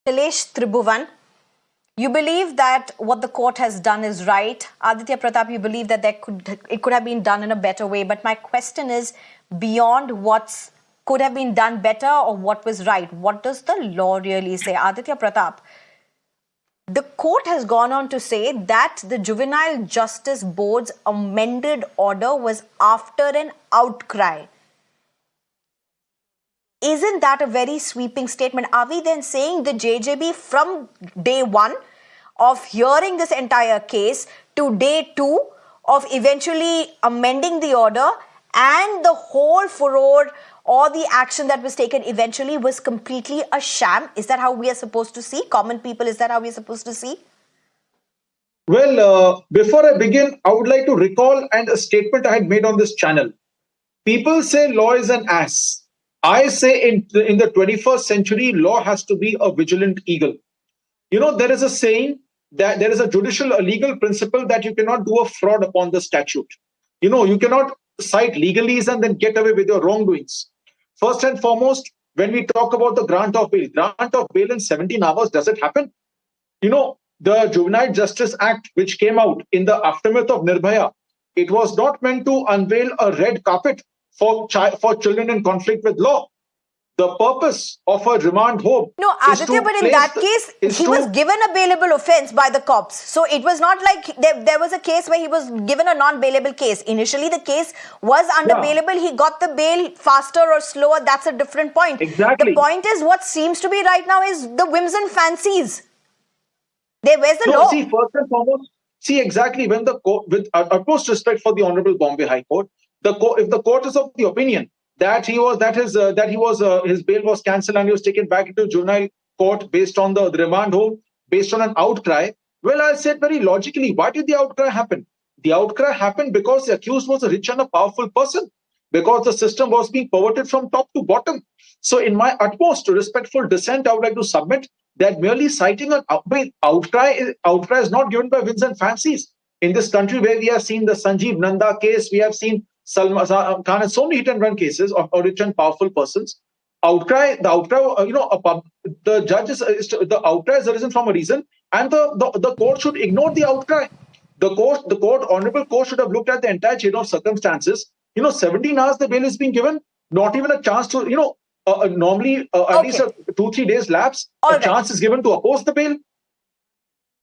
Shailesh Tribhuvan, you believe that what the court has done is right. Aditya Pratap, you believe that it could have been done in a better way. But my question is, beyond what could have been done better or what was right, what does the law really say? Aditya Pratap, the court has gone on to say that the Juvenile Justice Board's amended order was after an outcry. Isn't that a very sweeping statement? Are we then saying the JJB from day one of hearing this entire case to day two of eventually amending the order and the whole furor or the action that was taken eventually was completely a sham? Is that how we are supposed to see? Common people, is that how we are supposed to see? Well, before I begin, I would like to recall a statement I had made on this channel. People say law is an ass. I say in the 21st century, law has to be a vigilant eagle. You know, there is a saying that there is a legal principle that you cannot do a fraud upon the statute. You know, you cannot cite legalese and then get away with your wrongdoings. First and foremost, when we talk about the grant of bail in 17 hours, does it happen? You know, the Juvenile Justice Act, which came out in the aftermath of Nirbhaya, it was not meant to unveil a red carpet for children in conflict with law. The purpose of a remand home. No, Aditya, but in that case, he was given a bailable offense by the cops. So it was not like there was a case where he was given a non-bailable case. Initially, the case was under bailable. He got the bail faster or slower. That's a different point. Exactly. The point is, what seems to be right now is the whims and fancies. Where's the law? See, first and foremost, exactly when the court, with utmost respect for the Honorable Bombay High Court, if the court is of the opinion that his bail was cancelled and he was taken back into juvenile court based on the remand home, based on an outcry, well, I'll say it very logically. Why did the outcry happen? The outcry happened because the accused was a rich and a powerful person, because the system was being perverted from top to bottom. So in my utmost respectful dissent, I would like to submit that merely citing an outcry is not given by whims and fancies. In this country where we have seen the Sanjeev Nanda case, we have seen Salman Khan and so many hit and run cases of rich and powerful persons. The outcry has arisen from a reason, and the court should ignore the outcry. Honorable court should have looked at the entire chain of circumstances. 17 hours the bail is being given, not even a chance to, normally at least 2-3 days lapse, chance is given to oppose the bail.